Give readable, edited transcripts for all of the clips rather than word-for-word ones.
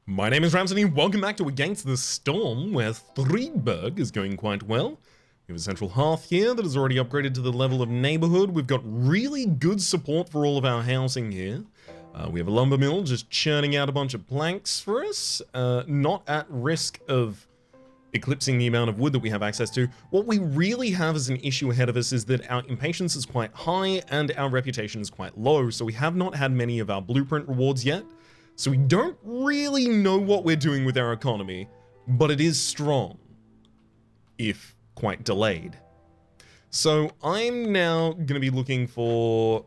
My name is Rhapsody, welcome back to Against the Storm, where Threeberg is going quite well. We have a central hearth here that is already upgraded to the level of neighborhood. We've got really good support for all of our housing here. We have a lumber mill just churning out a bunch of planks for us, not at risk of eclipsing the amount of wood that we have access to. What we really have as an issue ahead of us is that our impatience is quite high and our reputation is quite low, so we have not had many of our blueprint rewards yet. So we don't really know what we're doing with our economy, but it is strong, if quite delayed. So I'm now going to be looking for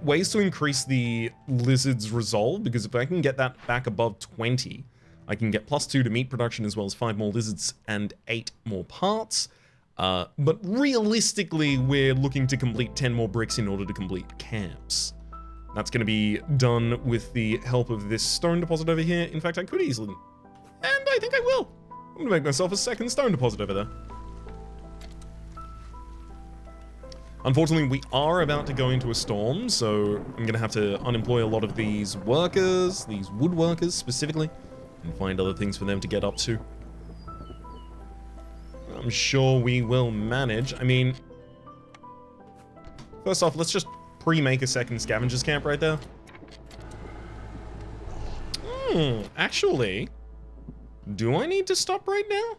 ways to increase the lizard's resolve, because if I can get that back above 20, I can get +2 to meat production as well as 5 more lizards and 8 more parts. But realistically, we're looking to complete 10 more bricks in order to complete camps. That's going to be done with the help of this stone deposit over here. In fact, I could easily, and I think I will. I'm going to make myself a second stone deposit over there. Unfortunately, we are about to go into a storm, so I'm going to have to unemploy a lot of these workers, these woodworkers specifically, and find other things for them to get up to. I'm sure we will manage. I mean, first off, let's just pre-make a second scavengers camp right there. Actually, do I need to stop right now?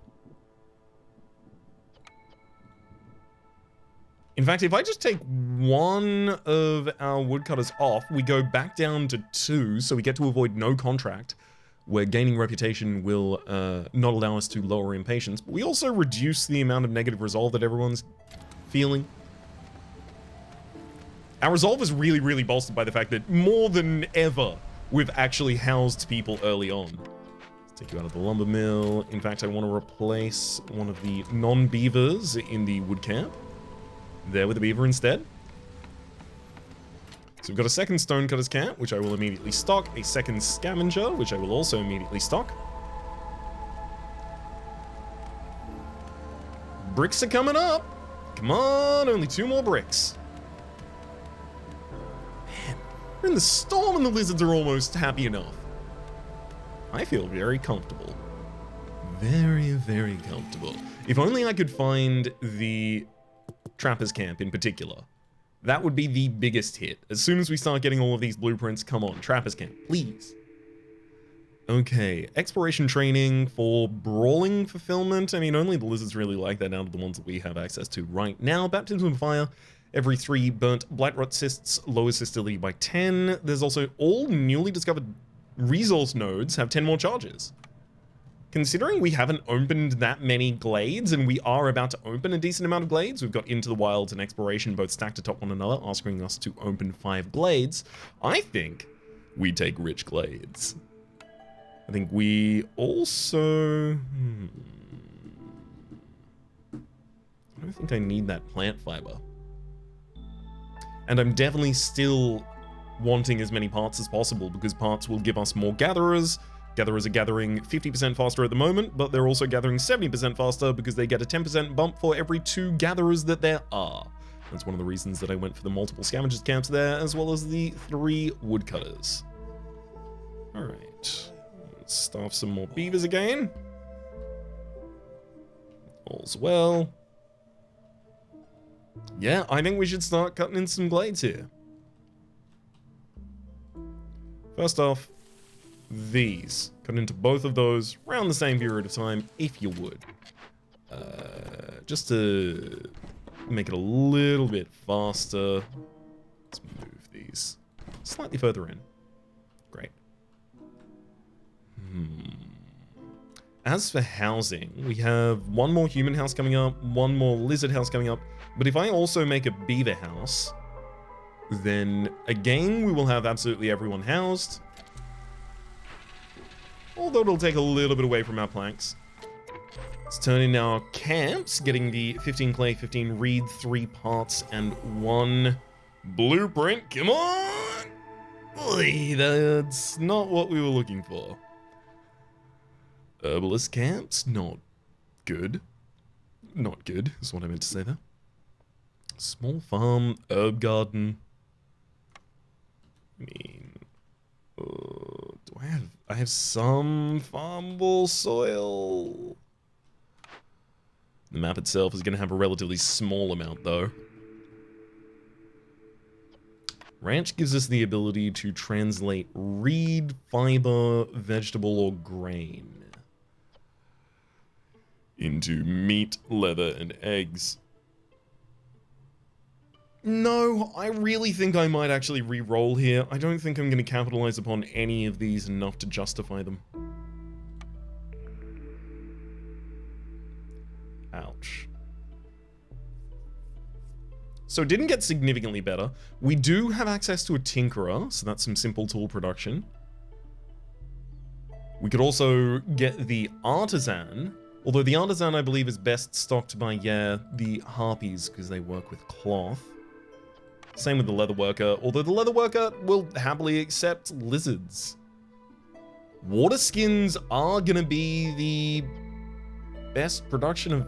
In fact, if I just take one of our woodcutters off, we go back down to 2, so we get to avoid no contract, where gaining reputation will not allow us to lower impatience, but we also reduce the amount of negative resolve that everyone's feeling. Our resolve is really, really bolstered by the fact that more than ever, we've actually housed people early on. Let's take you out of the lumber mill. In fact, I want to replace one of the non-beavers in the wood camp. There with the beaver instead. So we've got a second stonecutter's camp, which I will immediately stock. A second scavenger, which I will also immediately stock. Bricks are coming up. Come on, only 2 more bricks. We're in the storm and the lizards are almost happy enough. I feel very comfortable. Very, very comfortable. If only I could find the trapper's camp in particular. That would be the biggest hit. As soon as we start getting all of these blueprints, come on, trapper's camp, please. Okay, exploration training for brawling fulfillment. I mean, only the lizards really like that out of the ones that we have access to right now. Baptism of fire. Every 3 burnt blightrot cysts lowers cystability by 10. There's also all newly discovered resource nodes have 10 more charges. Considering we haven't opened that many glades, and we are about to open a decent amount of glades, we've got Into the Wilds and Exploration both stacked atop one another, asking us to open 5 glades. I think we take rich glades. I think we also... I don't think I need that plant fiber. And I'm definitely still wanting as many parts as possible, because parts will give us more gatherers. Gatherers are gathering 50% faster at the moment, but they're also gathering 70% faster because they get a 10% bump for every 2 gatherers that there are. That's one of the reasons that I went for the multiple scavengers camps there, as well as the 3 woodcutters. Alright, let's starve some more beavers again. All's well. Yeah, I think we should start cutting in some glades here. First off, these. Cut into both of those around the same period of time, if you would. Just to make it a little bit faster. Let's move these slightly further in. Great. As for housing, we have 1 more human house coming up, 1 more lizard house coming up. But if I also make a beaver house, then again, we will have absolutely everyone housed. Although it'll take a little bit away from our planks. Let's turn in our camps, getting the 15 clay, 15 reed, 3 parts, and 1 blueprint. Come on! Oy, that's not what we were looking for. Herbalist camps, not good. Not good, is what I meant to say there. Small farm, herb garden. I mean, do I have some farmable soil. The map itself is going to have a relatively small amount, though. Ranch gives us the ability to translate reed, fiber, vegetable, or grain into meat, leather, and eggs. No, I really think I might actually re-roll here. I don't think I'm going to capitalize upon any of these enough to justify them. Ouch. So it didn't get significantly better. We do have access to a tinkerer, so that's some simple tool production. We could also get the artisan, although the artisan I believe is best stocked by, yeah, the harpies, because they work with cloth. Same with the leatherworker, although the leatherworker will happily accept lizards. Water skins are gonna be the best production of...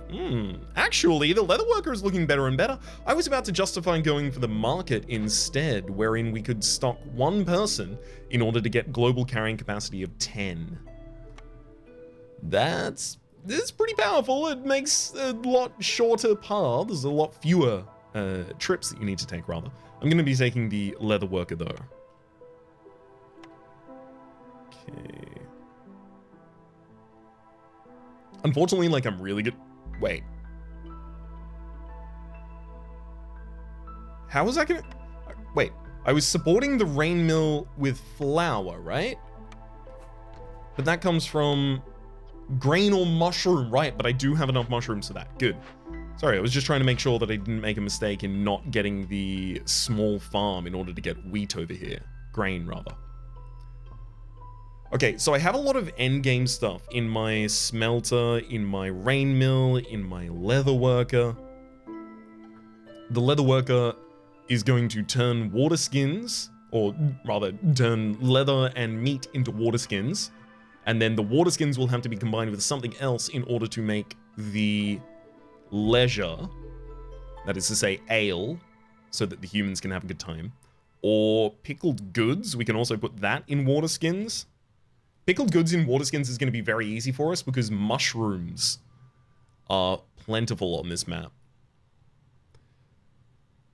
Actually, the leatherworker is looking better and better. I was about to justify going for the market instead, wherein we could stock one person in order to get global carrying capacity of 10. This is pretty powerful. It makes a lot shorter paths, a lot fewer trips that you need to take, rather. I'm going to be taking the leatherworker, though. Okay. Unfortunately, like, I'm really good... Wait. How was I gonna... Wait. I was supporting the rain mill with flour, right? But that comes from grain or mushroom, right? But I do have enough mushrooms for that. Good. Sorry, I was just trying to make sure that I didn't make a mistake in not getting the small farm in order to get wheat over here. Grain, rather. Okay, so I have a lot of endgame stuff in my smelter, in my rain mill, in my leatherworker. The leatherworker is going to turn water skins, or rather, turn leather and meat into water skins. And then the water skins will have to be combined with something else in order to make the leisure, that is to say ale, so that the humans can have a good time. Or pickled goods, we can also put that in water skins. Pickled goods in water skins is going to be very easy for us because mushrooms are plentiful on this map.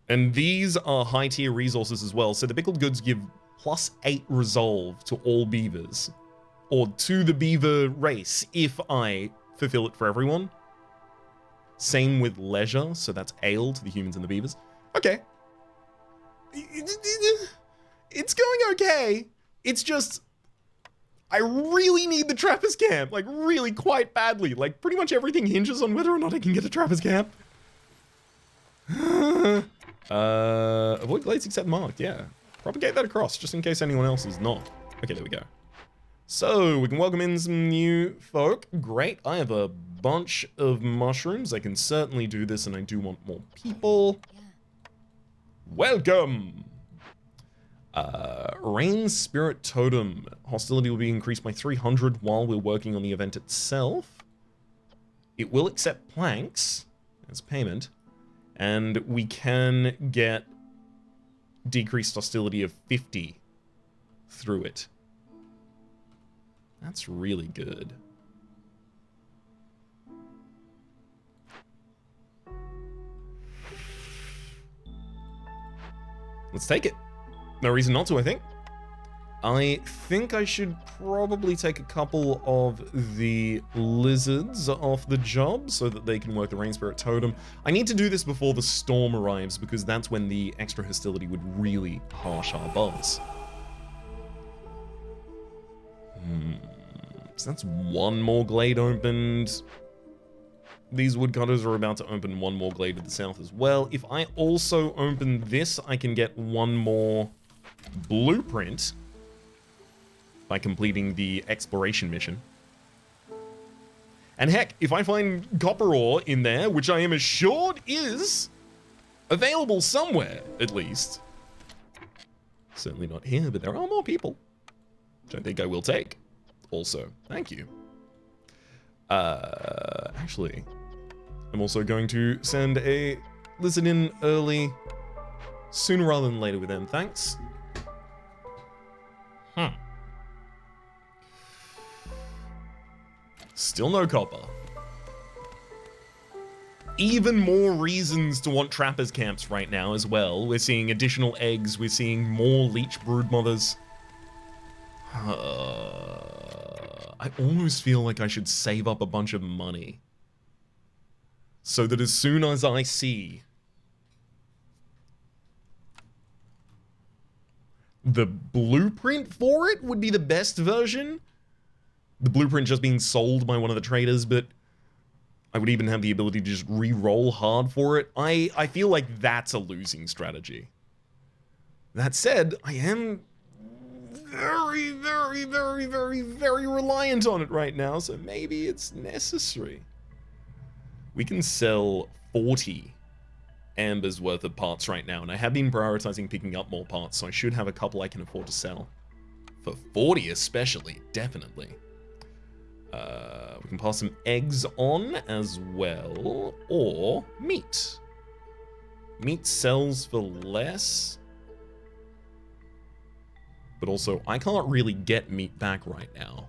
And these are high tier resources as well, so the pickled goods give +8 resolve to all beavers. Or to the beaver race, if I fulfill it for everyone. Same with leisure, so that's ale to the humans and the beavers. Okay. It's going okay. It's just... I really need the Trappers Camp, like really quite badly. Like pretty much everything hinges on whether or not I can get a Trappers Camp. Avoid glades except marked, yeah. Propagate that across, just in case anyone else is not. Okay, there we go. So, we can welcome in some new folk. Great, I have a bunch of mushrooms. I can certainly do this, and I do want more people. Welcome! Rain Spirit Totem. Hostility will be increased by 300 while we're working on the event itself. It will accept planks as payment. And we can get decreased hostility of 50 through it. That's really good. Let's take it. No reason not to, I think. I think I should probably take a couple of the lizards off the job so that they can work the Rain Spirit Totem. I need to do this before the storm arrives because that's when the extra hostility would really harsh our buzz. So that's one more glade opened. These woodcutters are about to open one more glade to the south as well. If I also open this, I can get one more blueprint by completing the exploration mission. And heck, if I find copper ore in there, which I am assured is available somewhere, at least. Certainly not here, but there are more people, which I think I will take. Also, thank you. Actually, I'm also going to send a lizard in early, sooner rather than later with them, thanks. Still no copper. Even more reasons to want trappers camps right now as well. We're seeing additional eggs. We're seeing more leech broodmothers. I almost feel like I should save up a bunch of money so that as soon as I see the blueprint for it would be the best version. The blueprint just being sold by one of the traders, but I would even have the ability to just re-roll hard for it. I feel like that's a losing strategy. That said, I am very, very, very, very, very reliant on it right now, so maybe it's necessary. We can sell 40 ambers worth of parts right now, and I have been prioritizing picking up more parts, so I should have a couple I can afford to sell. For 40 especially, definitely. We can pass some eggs on as well, or meat. Meat sells for less, but also I can't really get meat back right now.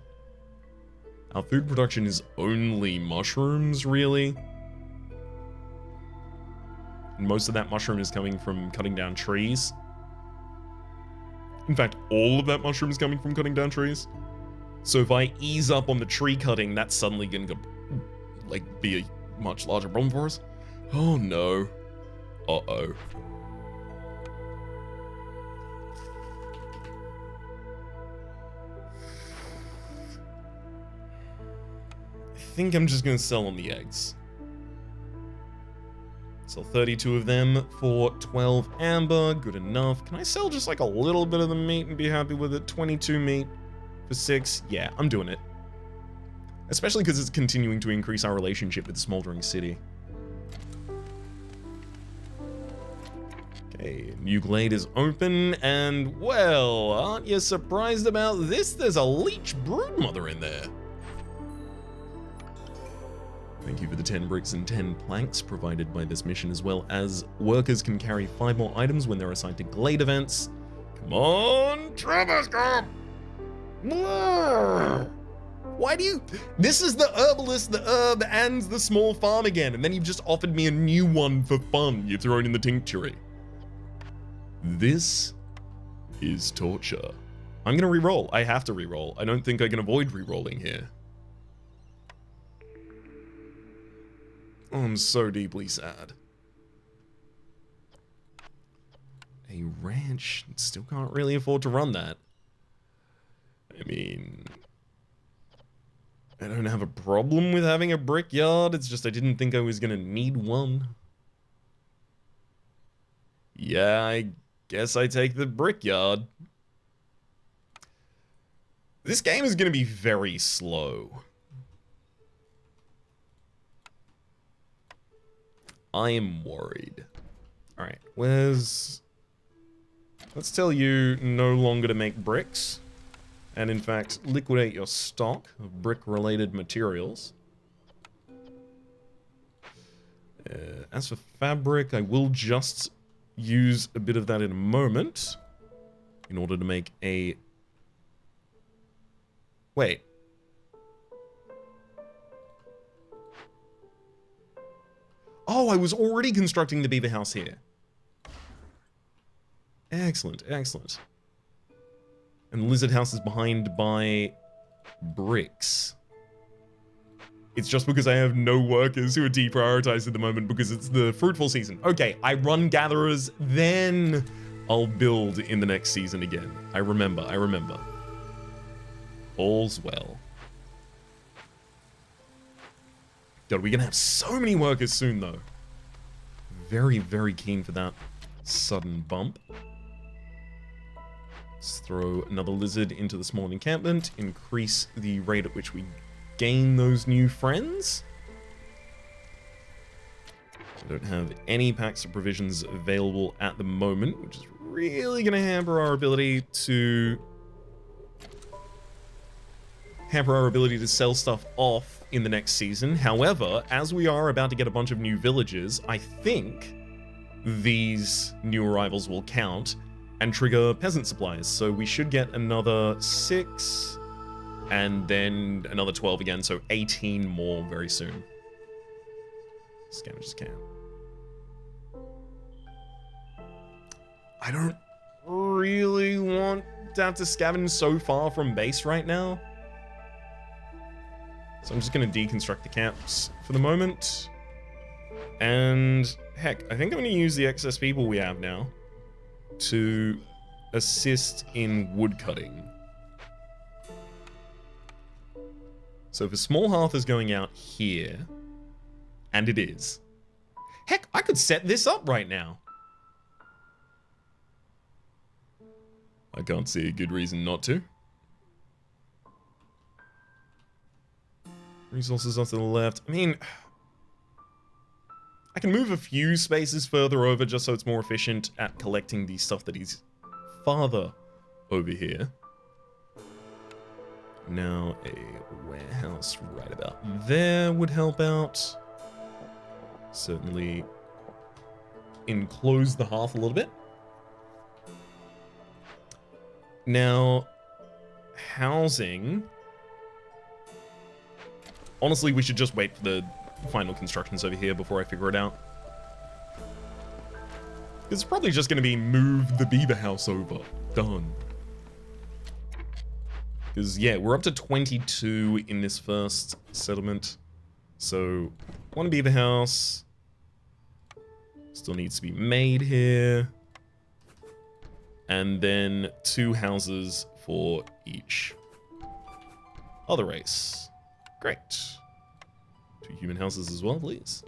Our food production is only mushrooms, really. And most of that mushroom is coming from cutting down trees. In fact, all of that mushroom is coming from cutting down trees. So if I ease up on the tree cutting, that's suddenly going to be a much larger problem for us. Oh no. Uh-oh. I think I'm just going to sell on the eggs. Sell 32 of them for 12 amber. Good enough. Can I sell just like a little bit of the meat and be happy with it? 22 meat for 6. Yeah, I'm doing it. Especially because it's continuing to increase our relationship with the Smoldering City. Okay, new glade is open, and well, aren't you surprised about this? There's a leech broodmother in there. Thank you for the 10 bricks and 10 planks provided by this mission, as well as workers can carry 5 more items when they're assigned to glade events. Come on, Travis, come! Why do you... This is the herbalist, the herb, and the small farm again, and then you've just offered me a new one for fun. You've thrown in the tinctury. This is torture. I'm gonna re-roll. I have to re-roll. I don't think I can avoid re-rolling here. Oh, I'm so deeply sad. A ranch. Still can't really afford to run that. I mean, I don't have a problem with having a brickyard. It's just I didn't think I was gonna need one. Yeah, I guess I take the brickyard. This game is gonna be very slow. I am worried. Alright, let's tell you no longer to make bricks. And in fact, liquidate your stock of brick-related materials. As for fabric, I will just use a bit of that in a moment in order to make a... Wait. Oh, I was already constructing the beaver house here. Excellent, excellent. And the lizard house is behind by bricks. It's just because I have no workers who are deprioritized at the moment because it's the fruitful season. Okay, I run gatherers, then I'll build in the next season again. I remember. All's well. God, we're gonna have so many workers soon, though. Very, very keen for that sudden bump. Let's throw another lizard into the small encampment, increase the rate at which we gain those new friends. I don't have any packs of provisions available at the moment, which is really going to hamper our ability to sell stuff off in the next season. However, as we are about to get a bunch of new villages, I think these new arrivals will count and trigger peasant supplies. So we should get another 6, And then another 12 again, so 18 more very soon. Scavengers camp. I don't really want to have to scavenge so far from base right now. So I'm just going to deconstruct the camps for the moment. And heck, I think I'm going to use the excess people we have now to assist in woodcutting. So if a small hearth is going out here, and it is, heck, I could set this up right now. I can't see a good reason not to. Resources off to the left. I mean, I can move a few spaces further over just so it's more efficient at collecting the stuff that is farther over here. Now, a warehouse right about there would help out. Certainly enclose the hearth a little bit. Now, housing. Honestly, we should just wait for the final constructions over here before I figure it out. It's probably just going to be move the beaver house over. Done. Because, yeah, we're up to 22 in this first settlement. So, one beaver house. Still needs to be made here. And then 2 houses for each other race. Great. 2 human houses as well, please.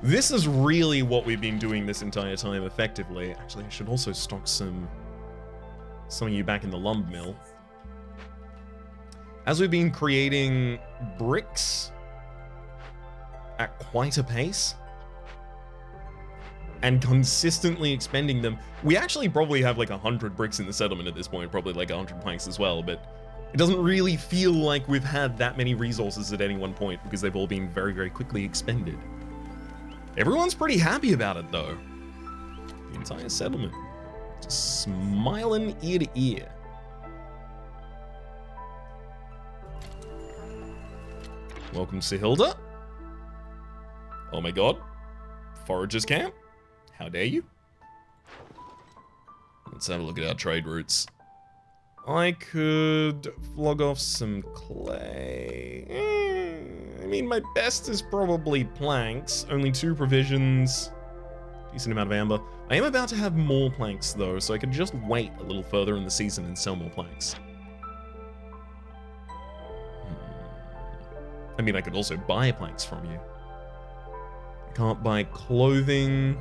This is really what we've been doing this entire time, effectively. Actually, I should also stock some of you back in the lumber mill. As we've been creating bricks at quite a pace and consistently expending them, we actually probably have like 100 bricks in the settlement at this point, probably like 100 planks as well, but it doesn't really feel like we've had that many resources at any one point because they've all been very, very quickly expended. Everyone's pretty happy about it, though. The entire settlement. Just smiling ear to ear. Welcome, Sihilda. Oh my god. Foragers camp? How dare you? Let's have a look at our trade routes. I could flog off some clay. I mean, my best is probably planks. Only 2 provisions. Decent amount of amber. I am about to have more planks, though, so I could just wait a little further in the season and sell more planks. I mean, I could also buy planks from you. I can't buy clothing.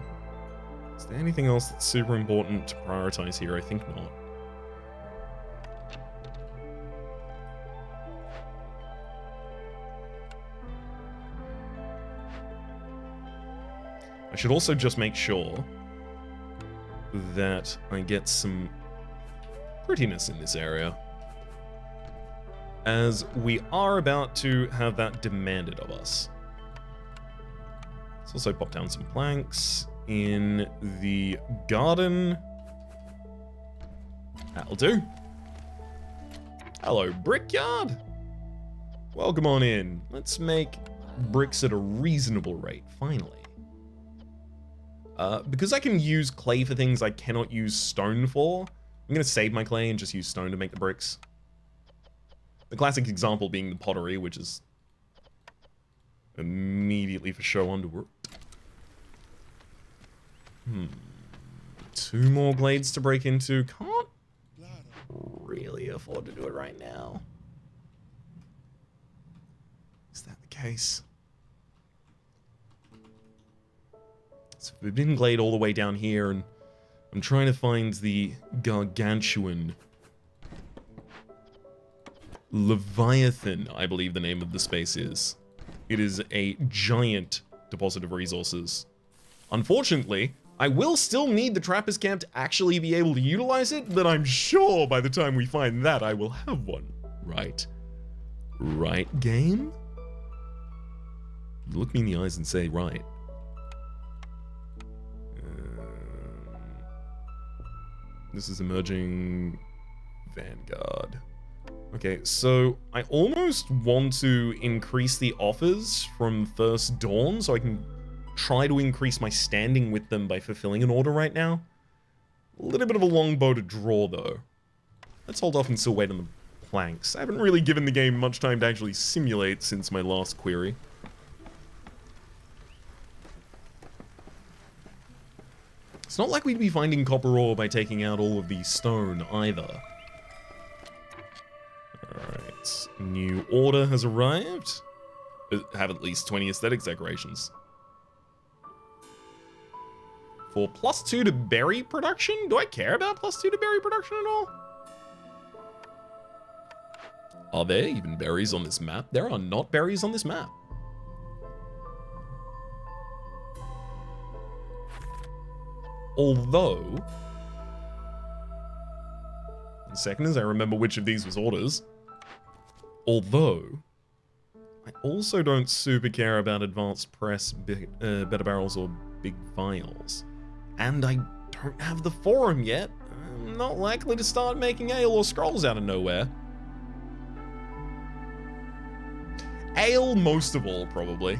Is there anything else that's super important to prioritize here? I think not. I should also just make sure that I get some prettiness in this area, as we are about to have that demanded of us. Let's also pop down some planks in the garden. That'll do. Hello, Brickyard. Welcome on in. Let's make bricks at a reasonable rate, finally. Because I can use clay for things I cannot use stone for, I'm going to save my clay and just use stone to make the bricks. The classic example being the pottery, which is immediately for show underworld. 2 more glades to break into. Can't really afford to do it right now. Is that the case? So we've been glade all the way down here, and I'm trying to find the gargantuan Leviathan, I believe the name of the space is. It is a giant deposit of resources. Unfortunately, I will still need the Trappers Camp to actually be able to utilize it, but I'm sure by the time we find that, I will have one. Right? Right, game? Look me in the eyes and say, right. This is emerging Vanguard. Okay, so I almost want to increase the offers from First Dawn so I can try to increase my standing with them by fulfilling an order right now. A little bit of a long bow to draw, though. Let's hold off and still wait on the planks. I haven't really given the game much time to actually simulate since my last query. It's not like we'd be finding copper ore by taking out all of the stone, either. Alright, new order has arrived. Have at least 20 aesthetics decorations. For +2 to berry production? Do I care about +2 to berry production at all? Are there even berries on this map? There are not berries on this map. Although, in a second as I remember which of these was orders. Although, I also don't super care about advanced press, better barrels, or big vials. And I don't have the forum yet. I'm not likely to start making ale or scrolls out of nowhere. Ale most of all, probably.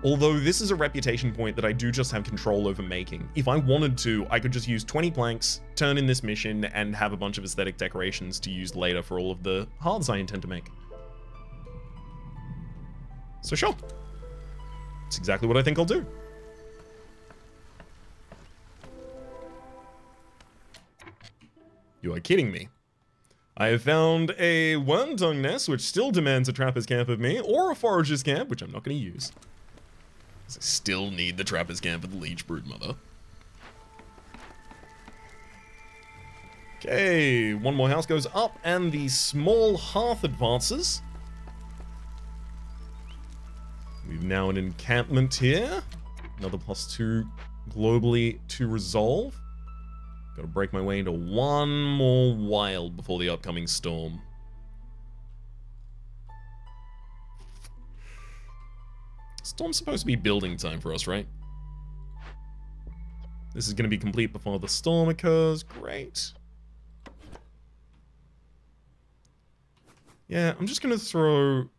Although this is a reputation point that I do just have control over making. If I wanted to, I could just use 20 planks, turn in this mission, and have a bunch of aesthetic decorations to use later for all of the hearths I intend to make. So sure. That's exactly what I think I'll do. You are kidding me. I have found a worm-tongue nest, which still demands a trapper's camp of me, or a forager's camp, which I'm not going to use. I still need the trapper's camp of the Leech Broodmother. Okay, one more house goes up, and the small hearth advances. We've now an encampment here. Another +2 globally to resolve. Gotta break my way into one more wild before the upcoming storm. Storm's supposed to be building time for us, right? This is going to be complete before the storm occurs. Great. Yeah, I'm just going to throw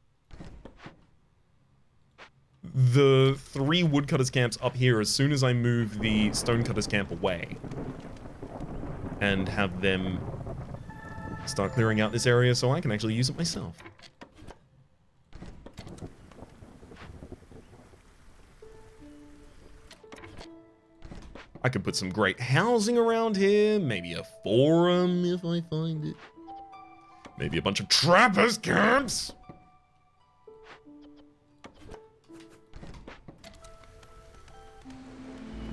the 3 woodcutters camps up here as soon as I move the stonecutters camp away. And have them start clearing out this area so I can actually use it myself. I could put some great housing around here, maybe a forum if I find it. Maybe a bunch of trappers camps.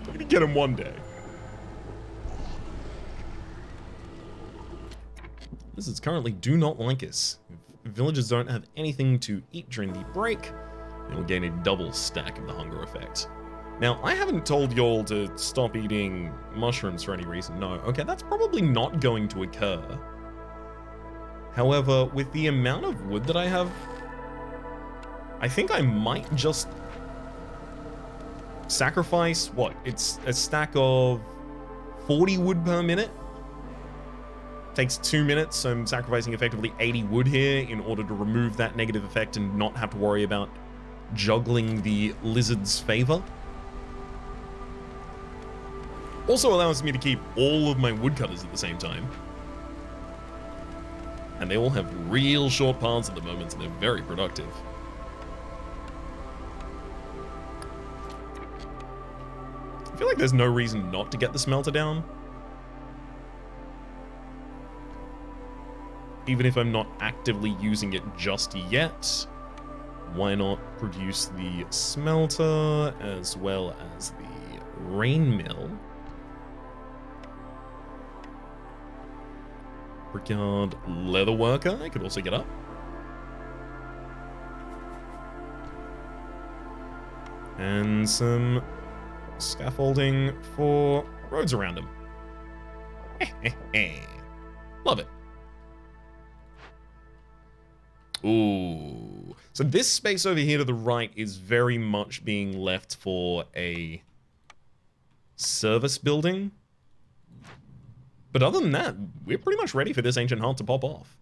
I'm gonna get them one day. Lizards currently do not like us. If villagers don't have anything to eat during the break, they will gain a double stack of the hunger effect. Now, I haven't told y'all to stop eating mushrooms for any reason. No, okay, that's probably not going to occur. However, with the amount of wood that I have, I think I might just sacrifice, what? It's a stack of 40 wood per minute. Takes 2 minutes, so I'm sacrificing effectively 80 wood here in order to remove that negative effect and not have to worry about juggling the lizard's favor. Also allows me to keep all of my woodcutters at the same time. And they all have real short paths at the moment, so they're very productive. I feel like there's no reason not to get the smelter down. Even if I'm not actively using it just yet, why not produce the smelter as well as the rain mill? Brickyard leather worker, I could also get up. And some scaffolding for roads around him. Love it. Ooh. So this space over here to the right is very much being left for a service building. But other than that, we're pretty much ready for this ancient heart to pop off.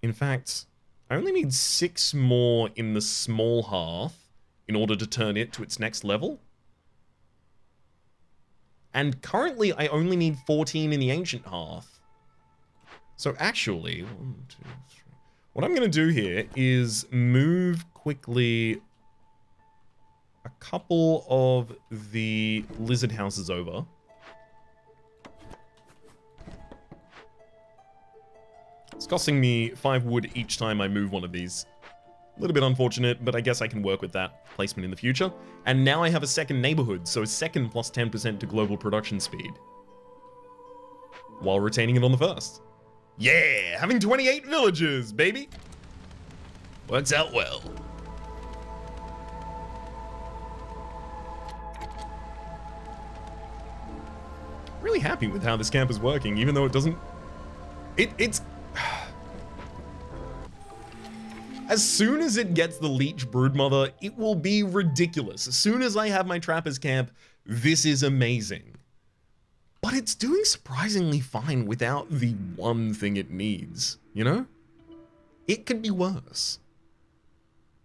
In fact, I only need 6 more in the small hearth in order to turn it to its next level. And currently, I only need 14 in the ancient hearth. So actually, 1, 2, 3. What I'm going to do here is move quickly a couple of the lizard houses over. It's costing me 5 wood each time I move one of these. A little bit unfortunate, but I guess I can work with that placement in the future. And now I have a second neighborhood, so a second plus 10% to global production speed. While retaining it on the first. Yeah, having 28 villages, baby. Works out well. Really happy with how this camp is working, even though it doesn't... It's... As soon as it gets the Leech Broodmother, it will be ridiculous. As soon as I have my Trappers camp, this is amazing. But it's doing surprisingly fine without the one thing it needs, you know? It could be worse.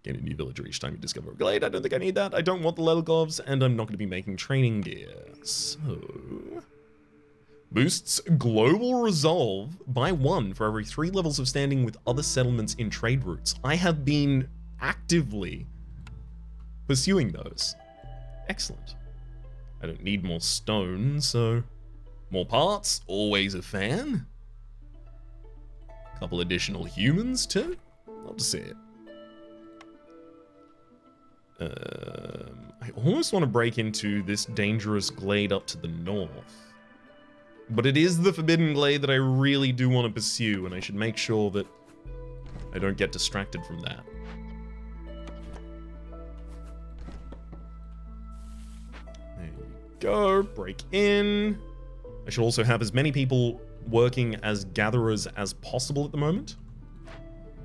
Get a new villager each time you discover a glade. I don't think I need that. I don't want the leather gloves, and I'm not going to be making training gear. So... Boosts global resolve by 1 for every 3 levels of standing with other settlements in trade routes. I have been actively pursuing those. Excellent. I don't need more stone, so... More parts, always a fan. Couple additional humans too. Love to see it. I almost want to break into this dangerous glade up to the north. But it is the forbidden glade that I really do want to pursue, and I should make sure that I don't get distracted from that. There you go, break in. I should also have as many people working as gatherers as possible at the moment.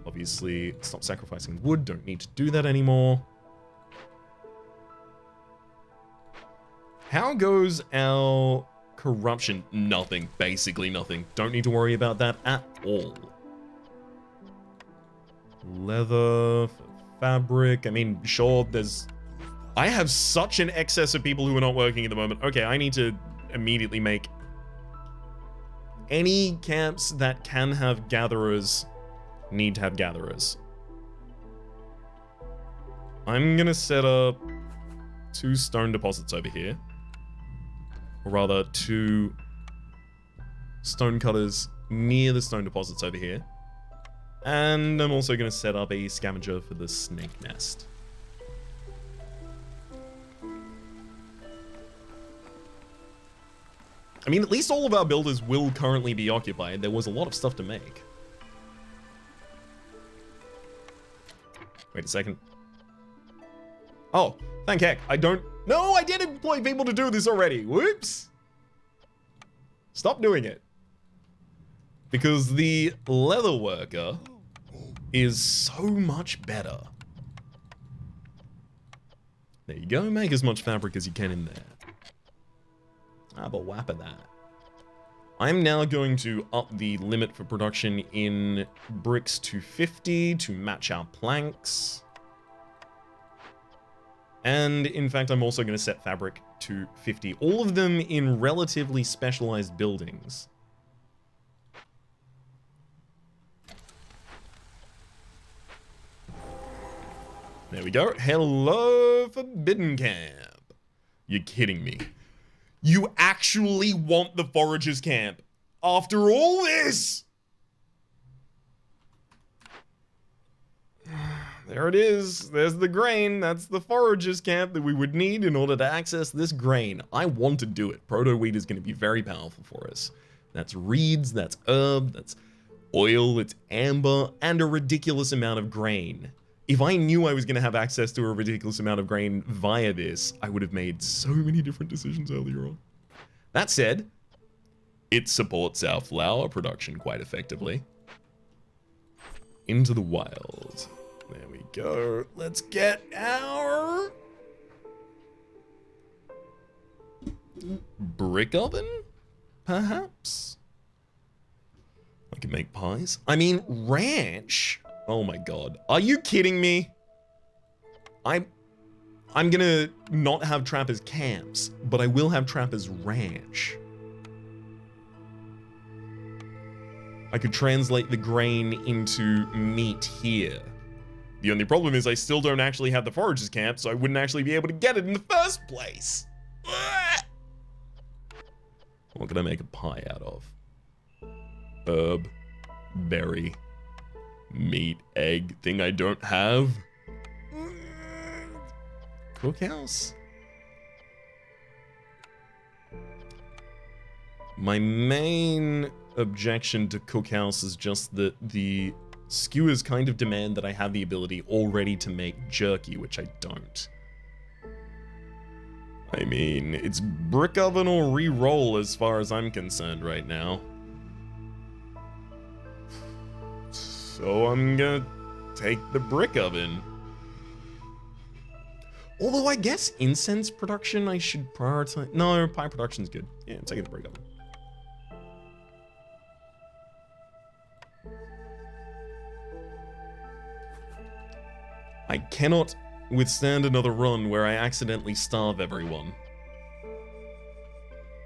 Obviously, stop sacrificing wood, don't need to do that anymore. How goes our corruption? Nothing, basically nothing. Don't need to worry about that at all. Leather, fabric, I mean, sure, I have such an excess of people who are not working at the moment. Okay, I need to immediately make any camps that can have gatherers need to have gatherers. I'm gonna set up 2 stone deposits over here. Or rather, 2 stone cutters near the stone deposits over here. And I'm also gonna set up a scavenger for the snake nest. I mean, at least all of our builders will currently be occupied. There was a lot of stuff to make. Wait a second. Oh, thank heck. No, I did employ people to do this already. Whoops. Stop doing it. Because the leather worker is so much better. There you go. Make as much fabric as you can in there. Have a whap of that. I'm now going to up the limit for production in bricks to 50 to match our planks. And in fact, I'm also going to set fabric to 50. All of them in relatively specialized buildings. There we go. Hello, Forbidden Camp. You're kidding me. You actually want the Foragers Camp after all this? There it is. There's the grain. That's the Foragers Camp that we would need in order to access this grain. I want to do it. Proto wheat is going to be very powerful for us. That's reeds, that's herb, that's oil, it's amber, and a ridiculous amount of grain. If I knew I was going to have access to a ridiculous amount of grain via this, I would have made so many different decisions earlier on. That said, It supports our flower production quite effectively. Into the wild. There we go. Let's get our brick oven, perhaps? I can make pies. I mean, ranch. Oh my god. Are you kidding me? I'm gonna not have Trapper's camps, but I will have Trapper's ranch. I could translate the grain into meat here. The only problem is I still don't actually have the foragers camp, so I wouldn't actually be able to get it in the first place. What can I make a pie out of? Herb, berry, meat, egg, thing I don't have. Cookhouse? My main objection to Cookhouse is just that the skewers kind of demand that I have the ability already to make jerky, which I don't. I mean, it's brick oven or re-roll as far as I'm concerned right now. So I'm gonna take the brick oven. Although I guess incense production I should prioritize. No, pie production's good. Yeah, I'm taking the brick oven. I cannot withstand another run where I accidentally starve everyone.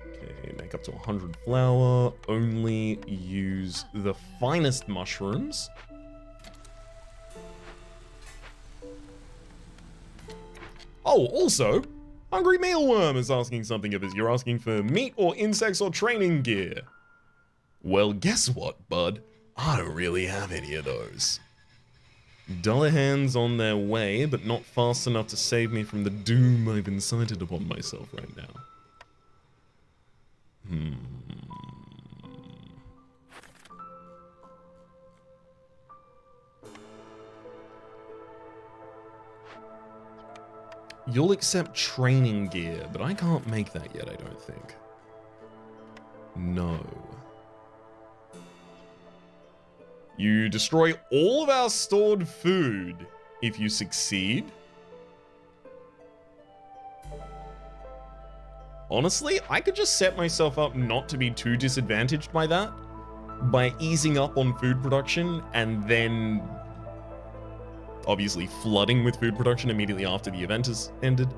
Okay, make up to 100 flour. Only use the finest mushrooms. Oh, also, Hungry Mealworm is asking something of us. You're asking for meat or insects or training gear. Well, guess what, bud? I don't really have any of those. Dullahan's on their way, but not fast enough to save me from the doom I've incited upon myself right now. You'll accept training gear, but I can't make that yet, I don't think. No. You destroy all of our stored food if you succeed. Honestly, I could just set myself up not to be too disadvantaged by that, by easing up on food production and then obviously flooding with food production immediately after the event has ended.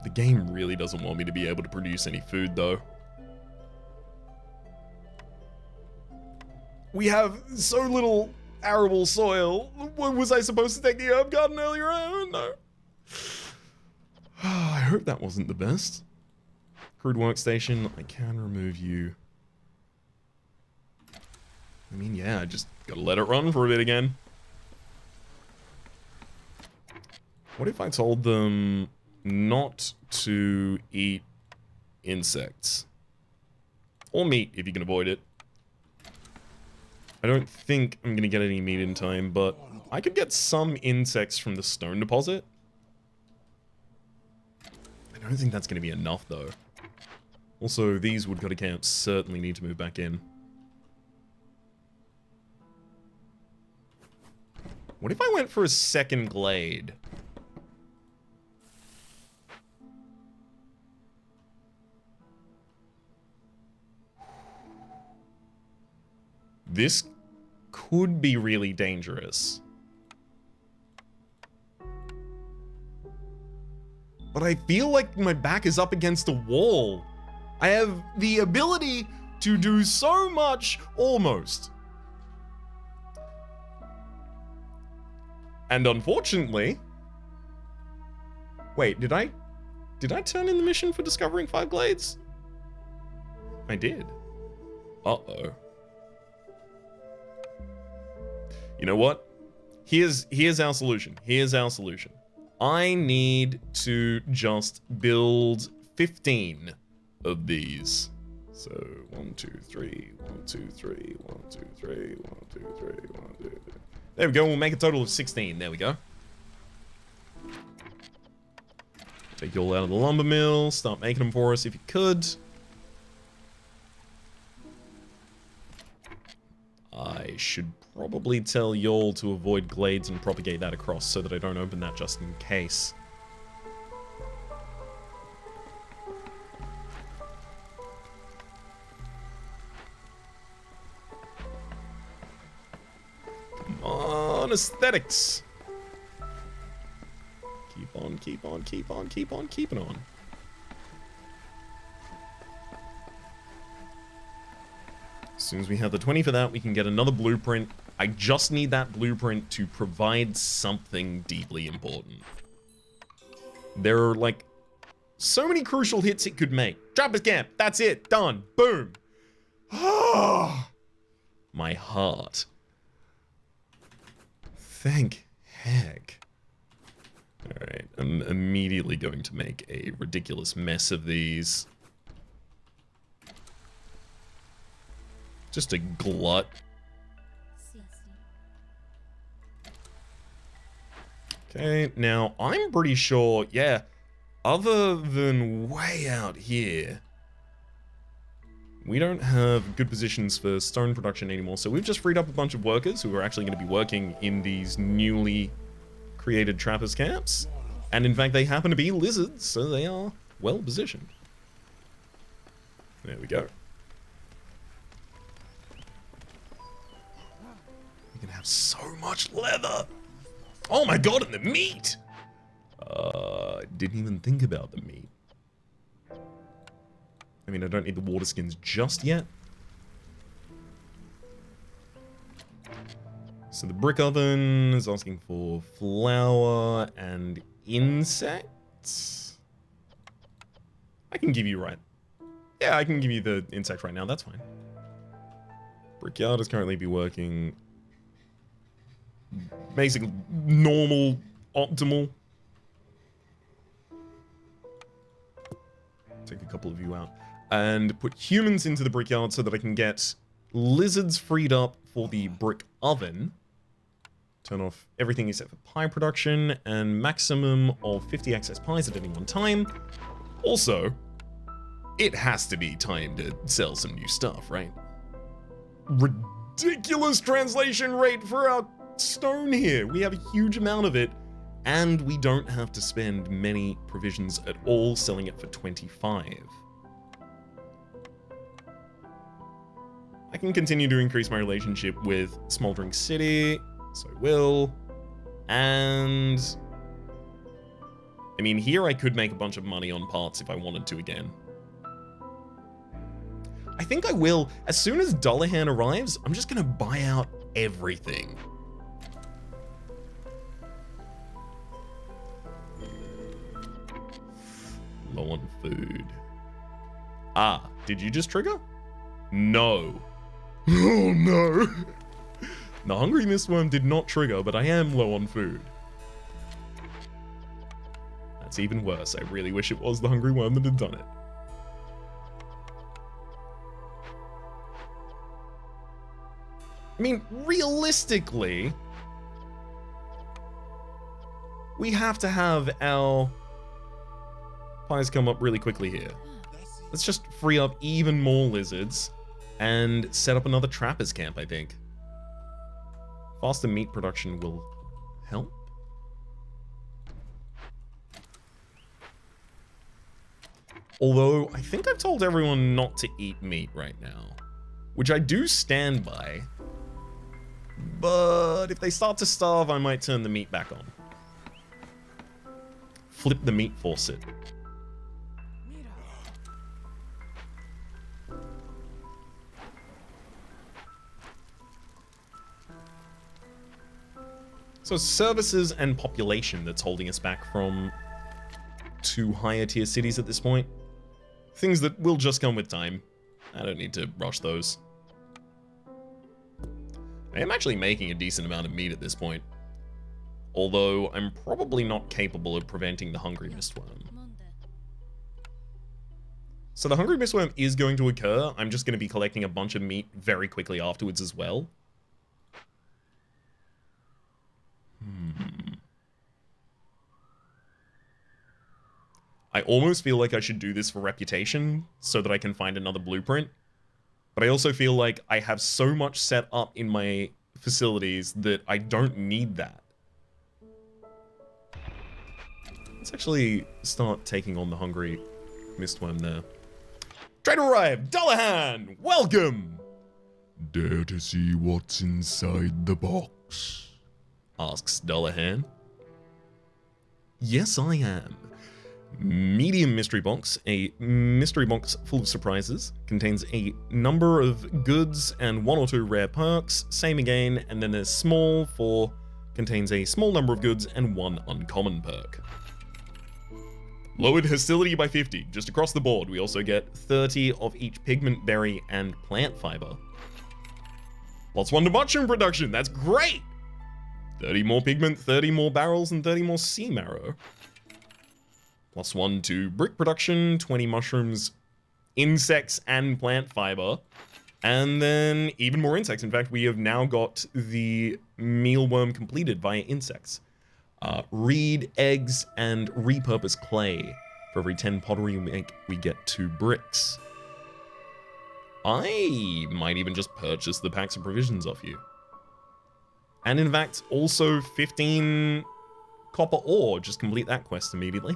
The game really doesn't want me to be able to produce any food though. We have so little arable soil. Was I supposed to take the herb garden earlier? I don't know. I hope that wasn't the best. Crude workstation, I can remove you. I mean, yeah, I just gotta let it run for a bit again. What if I told them not to eat insects? Or meat, if you can avoid it. I don't think I'm gonna get any meat in time, but I could get some insects from the stone deposit. I don't think that's gonna be enough, though. Also, these woodcutter camps certainly need to move back in. What if I went for a second glade? This could be really dangerous. But I feel like my back is up against a wall. I have the ability to do so much, almost. And unfortunately... Wait, did I turn in the mission for discovering 5 glades? I did. Uh-oh. You know what? Here's our solution. Here's our solution. I need to just build 15 of these. So 1, 2, 3, 1, 2, 3, 1, 2, 3, 1, 2, 3, 1, 2, 3. There we go. We'll make a total of 16. There we go. Take you all out of the lumber mill. Start making them for us if you could. I should probably tell y'all to avoid glades and propagate that across so that I don't open that just in case. Come on, aesthetics. Keep on, keep on, keep on, keep on, keeping on. As soon as we have the 20 for that, we can get another blueprint. I just need that blueprint to provide something deeply important. There are, like, so many crucial hits it could make. Trappers camp, that's it, done, boom. My heart. Thank heck. Alright, I'm immediately going to make a ridiculous mess of these. Just a glut. Okay, now I'm pretty sure, yeah, other than way out here, we don't have good positions for stone production anymore. So we've just freed up a bunch of workers who are actually going to be working in these newly created trappers camps. And in fact, they happen to be lizards, so they are well positioned. There we go. We can have so much leather. Oh my god, and the meat! Didn't even think about the meat. I mean, I don't need the water skins just yet. So the brick oven is asking for flour and insects. I can give you right. Yeah, I can give you the insect right now, that's fine. Brickyard is currently be working basically normal, optimal. Take a couple of you out. And put humans into the brickyard so that I can get lizards freed up for the brick oven. Turn off everything except for pie production and maximum of 50 excess pies at any one time. Also, it has to be time to sell some new stuff, right? Ridiculous translation rate for our stone here. We have a huge amount of it, and we don't have to spend many provisions at all selling it for 25. I can continue to increase my relationship with Smoldering City, so I will. And I mean, here I could make a bunch of money on parts if I wanted to again. I think I will. As soon as Dullahan arrives, I'm just gonna buy out everything. Low on food. Ah, did you just trigger? No. Oh no. The Hungry Mistworm did not trigger, but I am low on food. That's even worse. I really wish it was the Hungry Worm that had done it. I mean, realistically, we have to have our pies come up really quickly here. Let's just free up even more lizards and set up another trappers camp, I think. Faster meat production will help. Although, I think I've told everyone not to eat meat right now, which I do stand by. But if they start to starve, I might turn the meat back on. Flip the meat faucet. So services and population that's holding us back from 2 higher tier cities at this point. Things that will just come with time. I don't need to rush those. I am actually making a decent amount of meat at this point. Although I'm probably not capable of preventing the Hungry Mistworm. So the Hungry Mistworm is going to occur. I'm just going to be collecting a bunch of meat very quickly afterwards as well. I almost feel like I should do this for reputation so that I can find another blueprint. But I also feel like I have so much set up in my facilities that I don't need that. Let's actually start taking on the hungry mistworm there. Trader arrived! Dullahan! Welcome! Dare to see what's inside the box? Asks Dullahan. Yes, I am. Medium mystery box, a mystery box full of surprises, contains a number of goods and 1 or 2 rare perks, same again, and then there's small for, contains a small number of goods and 1 uncommon perk. Lowered hostility by 50, just across the board. We also get 30 of each pigment, berry, and plant fiber. +1 to mushroom production, that's great! 30 more pigment, 30 more barrels, and 30 more sea marrow. +1 to brick production, 20 mushrooms, insects, and plant fiber. And then even more insects. In fact, we have now got the mealworm completed via insects. Reed, eggs, and repurpose clay. For every 10 pottery we make, we get 2 bricks. I might even just purchase the packs of provisions off you. And in fact, also 15 copper ore. Just complete that quest immediately.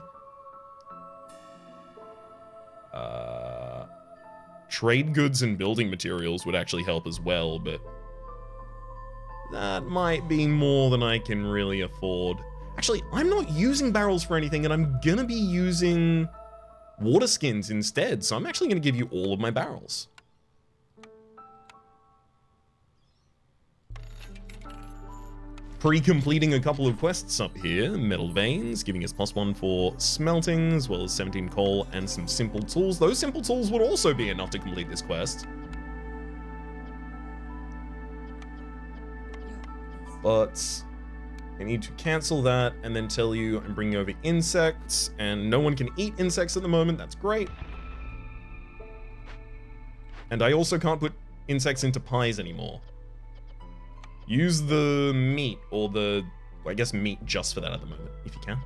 Trade goods and building materials would actually help as well, but that might be more than I can really afford. Actually, I'm not using barrels for anything, and I'm gonna be using water skins instead, so I'm actually gonna give you all of my barrels. Pre-completing a couple of quests up here. Metal veins, giving us +1 for smelting, as well as 17 coal and some simple tools. Those simple tools would also be enough to complete this quest. But I need to cancel that and then tell you I'm bringing over insects, and no one can eat insects at the moment. That's great. And I also can't put insects into pies anymore. Use the meat, or the, I guess meat just for that at the moment, if you can.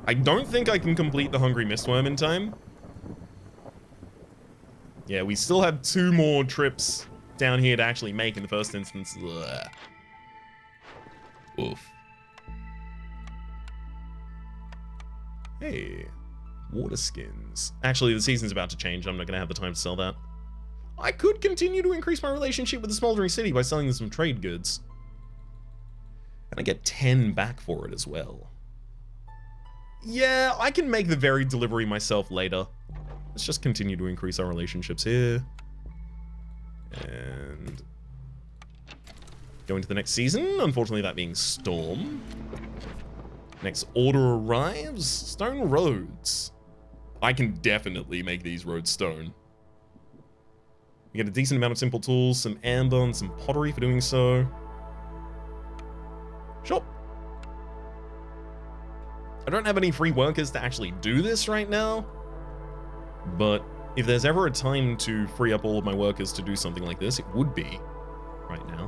I don't think I can complete the Hungry Mistworm in time. Yeah, we still have 2 more trips down here to actually make in the first instance. Ugh. Oof. Hey, water skins. Actually, the season's about to change. I'm not going to have the time to sell that. I could continue to increase my relationship with the Smoldering City by selling them some trade goods. And I get 10 back for it as well. Yeah, I can make the varied delivery myself later. Let's just continue to increase our relationships here. And go into the next season. Unfortunately, that being Storm. Next order arrives. Stone roads. I can definitely make these roads stone. We get a decent amount of simple tools, some amber and some pottery for doing so. Sure. I don't have any free workers to actually do this right now, but if there's ever a time to free up all of my workers to do something like this, it would be right now.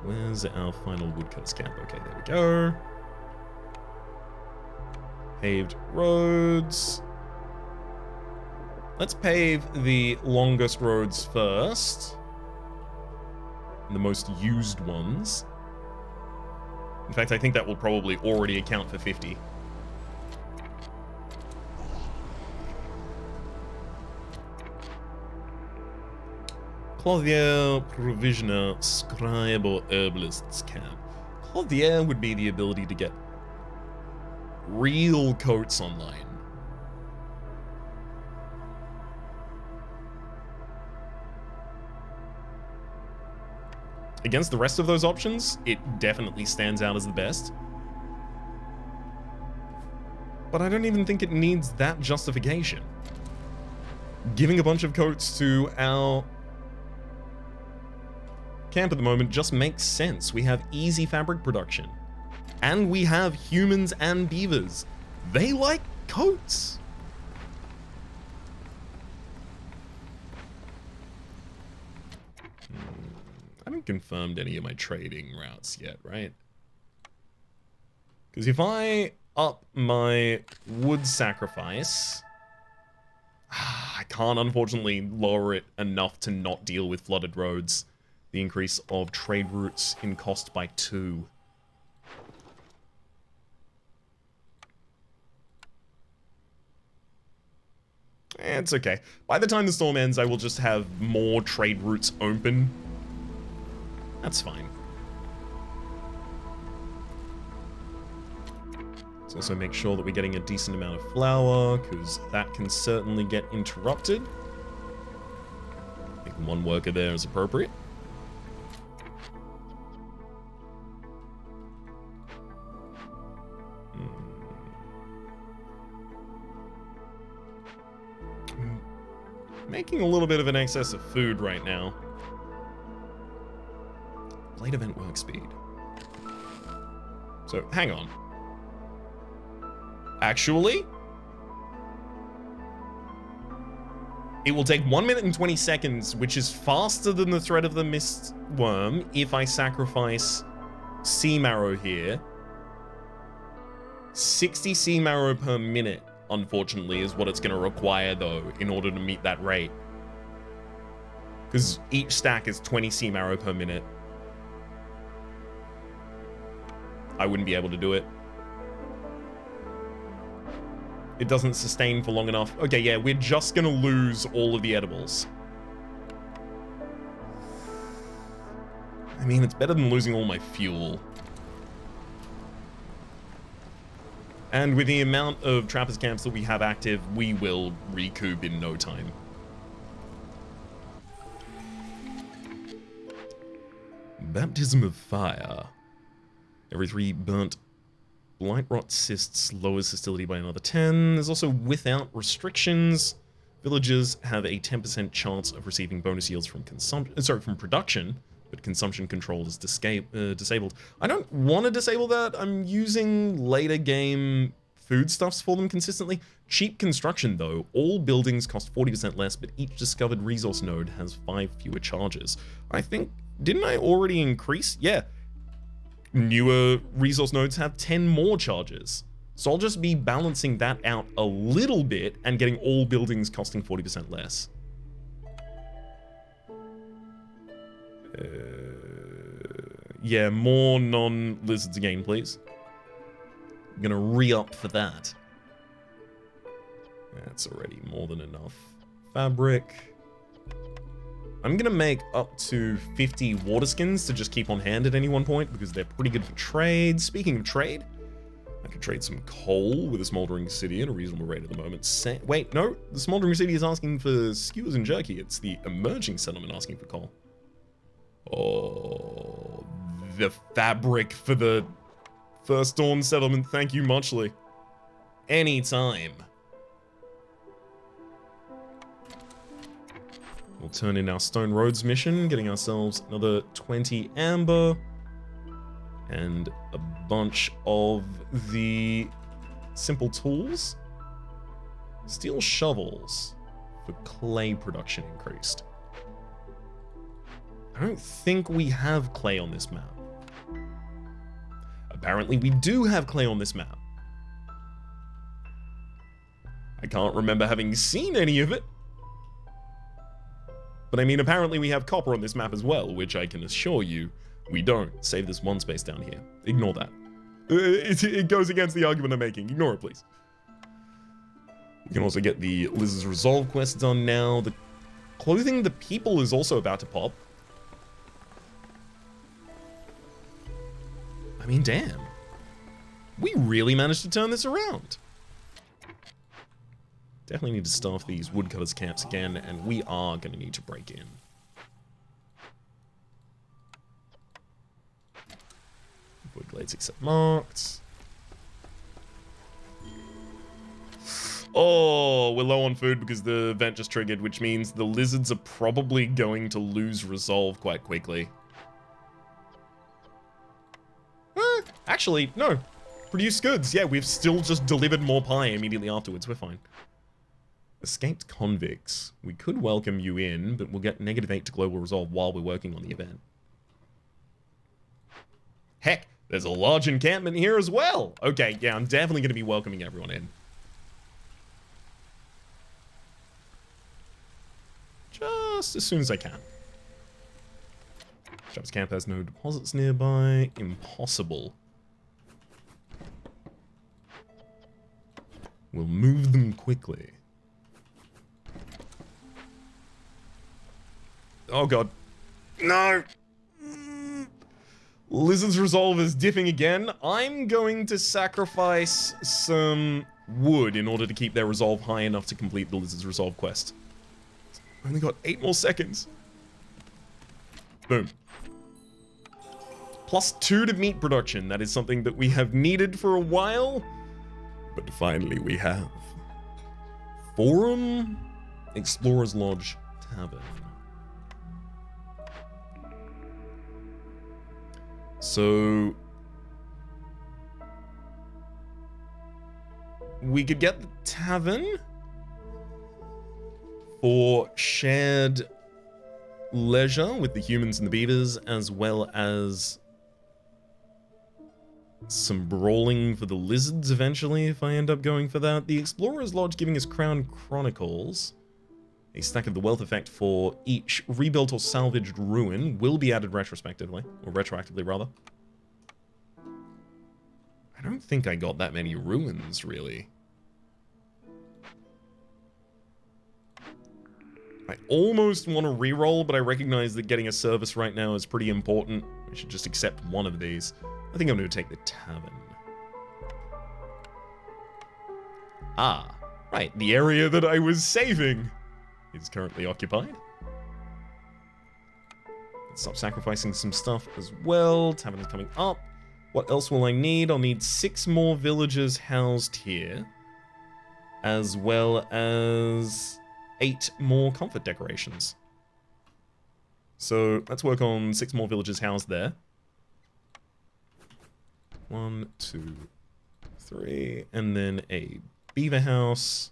Where's our final woodcutters camp? Okay, there we go. Paved roads. Let's pave the longest roads first. And the most used ones. In fact, I think that will probably already account for 50. Clothier, provisioner, scribe, or herbalist's camp. Clothier would be the ability to get real coats online. Against the rest of those options, it definitely stands out as the best. But I don't even think it needs that justification. Giving a bunch of coats to our camp at the moment just makes sense. We have easy fabric production. And we have humans and beavers. They like coats. haven't confirmed any of my trading routes yet, right? Because if I up my wood sacrifice, I can't unfortunately lower it enough to not deal with flooded roads. The increase of trade routes in cost by 2. It's okay. By the time the storm ends, I will just have more trade routes open. That's fine. Let's also make sure that we're getting a decent amount of flour, because that can certainly get interrupted. I think 1 worker there is appropriate. Making a little bit of an excess of food right now. Blade event work speed. So, hang on. Actually, it will take 1 minute and 20 seconds, which is faster than the threat of the mist worm if I sacrifice sea marrow here. 60 sea marrow per minute, unfortunately, is what it's going to require, though, in order to meet that rate. Because each stack is 20 sea marrow per minute. I wouldn't be able to do it. It doesn't sustain for long enough. Okay, yeah, we're just going to lose all of the edibles. I mean, it's better than losing all my fuel. And with the amount of trappers camps that we have active, we will recoup in no time. Baptism of Fire. Every 3 burnt blight rot cysts lowers hostility by another 10. There's also without restrictions. Villagers have a 10% chance of receiving bonus yields from from production, but consumption control is disabled. I don't want to disable that. I'm using later game foodstuffs for them consistently. Cheap construction, though. All buildings cost 40% less, but each discovered resource node has 5 fewer charges. I think, didn't I already increase? Yeah. Newer resource nodes have 10 more charges. So I'll just be balancing that out a little bit and getting all buildings costing 40% less. Yeah, more non-lizards again, please. I'm gonna re-up for that. That's already more than enough. Fabric. I'm gonna make up to 50 water skins to just keep on hand at any one point because they're pretty good for trade. Speaking of trade, I could trade some coal with a smoldering city at a reasonable rate at the moment. Wait, no, the smoldering city is asking for skewers and jerky. It's the emerging settlement asking for coal. Oh, the fabric for the First Dawn settlement. Thank you muchly. Anytime. We'll turn in our Stone Roads mission, getting ourselves another 20 amber and a bunch of the simple tools. Steel shovels for clay production increased. I don't think we have clay on this map. Apparently we do have clay on this map. I can't remember having seen any of it. But I mean, apparently we have copper on this map as well, which I can assure you we don't. Save this 1 space down here. Ignore that. It goes against the argument I'm making. Ignore it, please. We can also get the Liz's Resolve quest done now. The Clothing the People is also about to pop. I mean, damn. We really managed to turn this around. Definitely need to staff these woodcutters camps again, and we are going to need to break in. Wood glades except marked. Oh, we're low on food because the event just triggered, which means the lizards are probably going to lose resolve quite quickly. Actually, no. Produce goods. Yeah, we've still just delivered more pie immediately afterwards. We're fine. Escaped convicts. We could welcome you in, but we'll get -8 to global resolve while we're working on the event. Heck, there's a large encampment here as well. Okay, yeah, I'm definitely going to be welcoming everyone in. Just as soon as I can. Travis Camp has no deposits nearby. Impossible. We'll move them quickly. Oh god. No! Lizard's Resolve is dipping again. I'm going to sacrifice some wood in order to keep their resolve high enough to complete the Lizard's Resolve quest. I've only got 8 more seconds. Boom. +2 to meat production. That is something that we have needed for a while. But finally we have. Forum, Explorer's Lodge, Tavern. So we could get the tavern for shared leisure with the humans and the beavers, as well as some brawling for the lizards eventually, if I end up going for that. The Explorer's Lodge giving us Crown Chronicles. A stack of the wealth effect for each rebuilt or salvaged ruin will be added retrospectively, or retroactively rather. I don't think I got that many ruins, really. I almost want to reroll, but I recognize that getting a service right now is pretty important. I should just accept one of these. I think I'm going to take the tavern. Ah, right, the area that I was saving is currently occupied. Let's stop sacrificing some stuff as well. Tavern is coming up. What else will I need? I'll need 6 more villagers housed here, as well as 8 more comfort decorations. So let's work on 6 more villagers housed there. 1, 2, 3, and then a beaver house.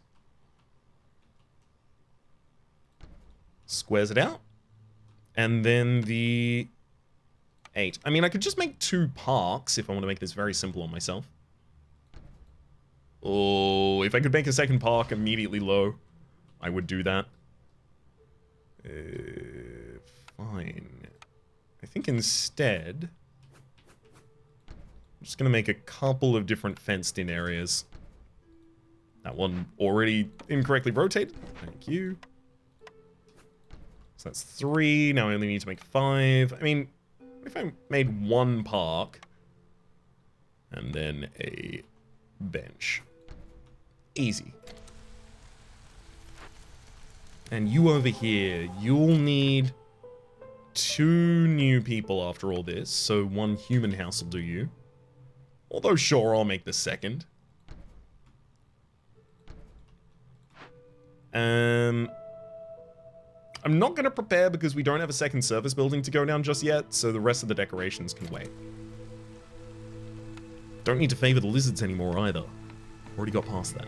Squares it out. And then the 8. I mean, I could just make 2 parks if I want to make this very simple on myself. Oh, if I could make a second park immediately low, I would do that. Fine. I think instead, I'm just going to make a couple of different fenced-in areas. That one already incorrectly rotated. Thank you. So that's 3. Now I only need to make 5. I mean, if I made 1 park and then a bench. Easy. And you over here, you'll need 2 new people after all this, so 1 human house will do you. Although, sure, I'll make the second. I'm not going to prepare because we don't have a second service building to go down just yet, so the rest of the decorations can wait. Don't need to favor the lizards anymore either. Already got past that.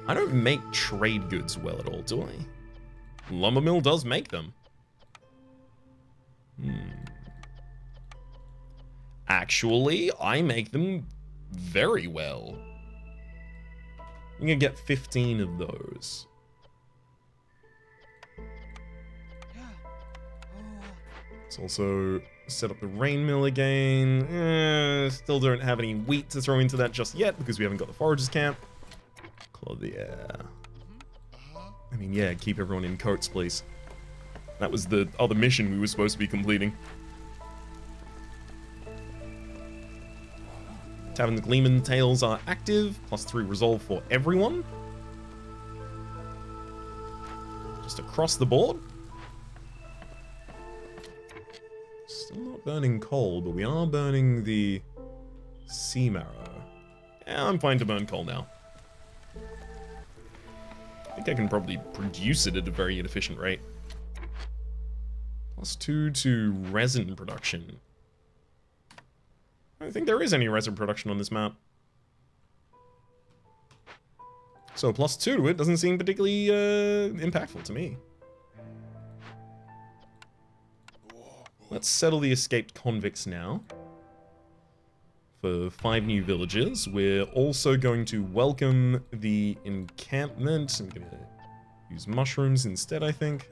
I don't make trade goods well at all, do I? Lumber mill does make them. Actually, I make them very well. I'm gonna get 15 of those. Let's also set up the rain mill again. Still don't have any wheat to throw into that just yet because we haven't got the foragers camp. Clothier. I mean, yeah, keep everyone in coats, please. That was the other mission we were supposed to be completing. Tavern's Gleeman Tales are active, +3 resolve for everyone. Just across the board. Still not burning coal, but we are burning the sea marrow. Yeah, I'm fine to burn coal now. I think I can probably produce it at a very inefficient rate. +2 to resin production. I don't think there is any resin production on this map. So +2 to it doesn't seem particularly impactful to me. let's settle the escaped convicts now. For 5 new villages. We're also going to welcome the encampment. I'm going to use mushrooms instead, I think.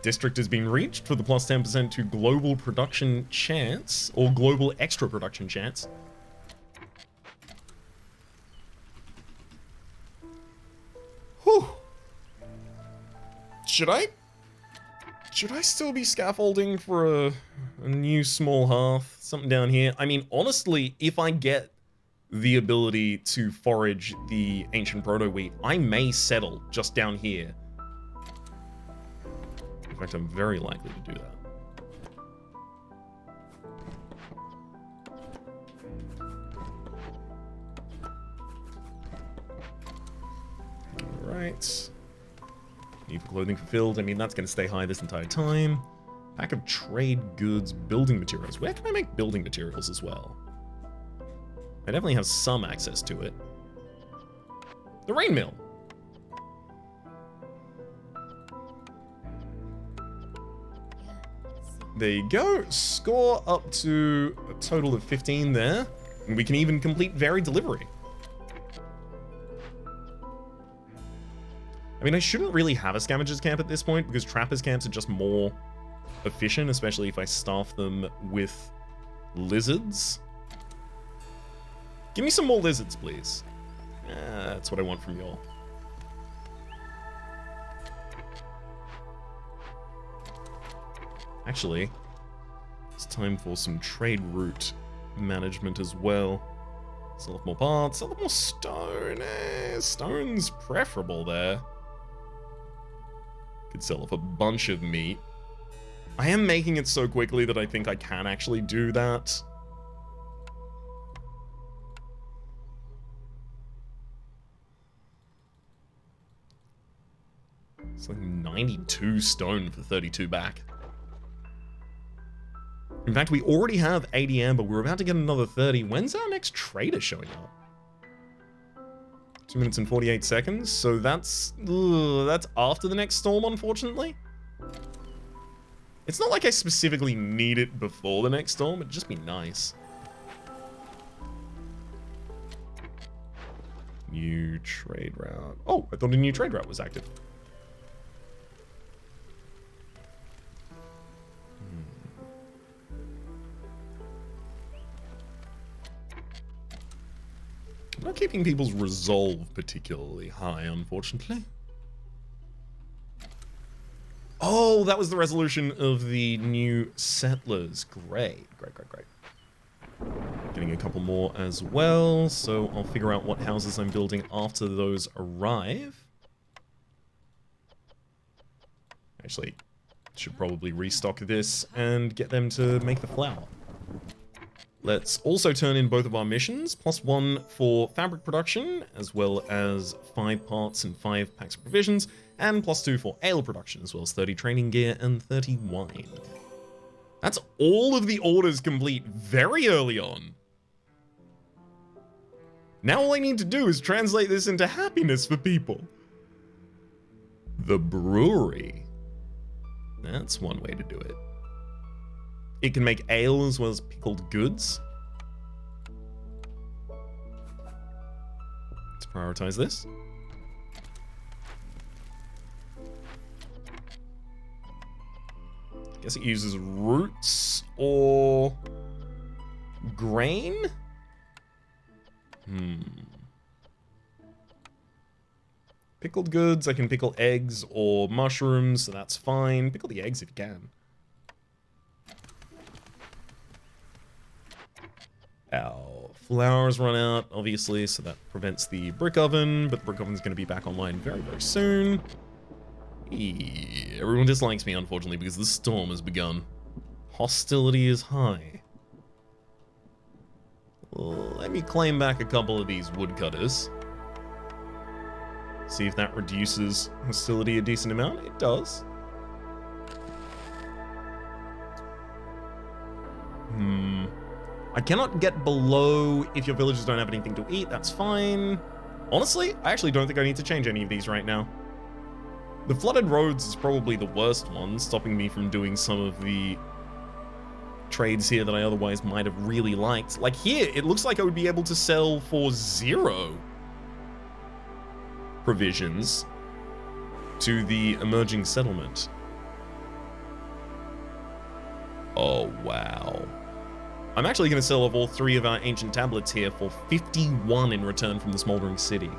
District has been reached for the plus 10% to global production chance, or global extra production chance. Whew. Should I still be scaffolding for a new small hearth? Something down here? I mean, honestly, if I get the ability to forage the ancient proto-wheat, I may settle just down here. In fact, I'm very likely to do that. Alright. Need for clothing fulfilled. I mean, that's going to stay high this entire time. Pack of trade goods, building materials. Where can I make building materials as well? I definitely have some access to it. The rain mill. There you go. Score up to a total of 15 there. And we can even complete varied delivery. I mean, I shouldn't really have a scavenger's camp at this point because trappers' camps are just more efficient, especially if I staff them with lizards. Give me some more lizards, please. That's what I want from y'all. Actually, it's time for some trade route management as well. Sell off more parts, sell off more stone. Stone's preferable there. Could sell off a bunch of meat. I am making it so quickly that I think I can actually do that. It's like 92 stone for 32 back. In fact, we already have 80 amber. We're about to get another 30. When's our next trader showing up? 2 minutes and 48 seconds. So that's after the next storm, unfortunately. It's not like I specifically need it before the next storm. It'd just be nice. New trade route. Oh, I thought a new trade route was active. I'm not keeping people's resolve particularly high, unfortunately. Oh, that was the resolution of the new settlers. Great, great, great, great. Getting a couple more as well, so I'll figure out what houses I'm building after those arrive. Actually, should probably restock this and get them to make the flour. Let's also turn in both of our missions, +1 for fabric production, as well as 5 parts and 5 packs of provisions, and +2 for ale production, as well as 30 training gear and 30 wine. That's all of the orders complete very early on. Now all I need to do is translate this into happiness for people. The brewery. That's one way to do it. It can make ale as well as pickled goods. Let's prioritize this. I guess it uses roots or grain? Pickled goods, I can pickle eggs or mushrooms, so that's fine. Pickle the eggs if you can. Our flour's run out, obviously, so that prevents the brick oven, but the brick oven's going to be back online very, very soon. Everyone dislikes me, unfortunately, because the storm has begun. Hostility is high. Let me claim back a couple of these woodcutters. See if that reduces hostility a decent amount. It does. I cannot get below if your villagers don't have anything to eat. That's fine. Honestly, I actually don't think I need to change any of these right now. The flooded roads is probably the worst one, stopping me from doing some of the trades here that I otherwise might have really liked. Like here, it looks like I would be able to sell for 0 provisions to the emerging settlement. Oh, wow. I'm actually going to sell off all 3 of our ancient tablets here for 51 in return from the smoldering city.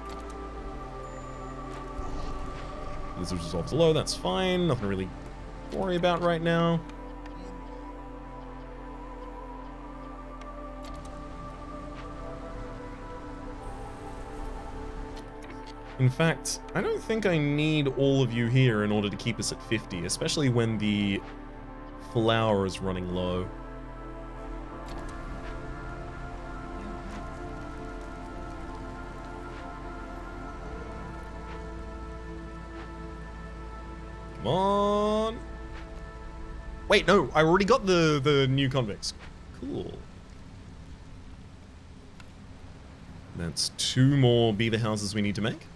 This resolves low, that's fine. Nothing to really worry about right now. In fact, I don't think I need all of you here in order to keep us at 50, especially when the flour is running low. Come on. Wait, no, I already got the new convicts. Cool. That's 2 more beaver houses we need to make.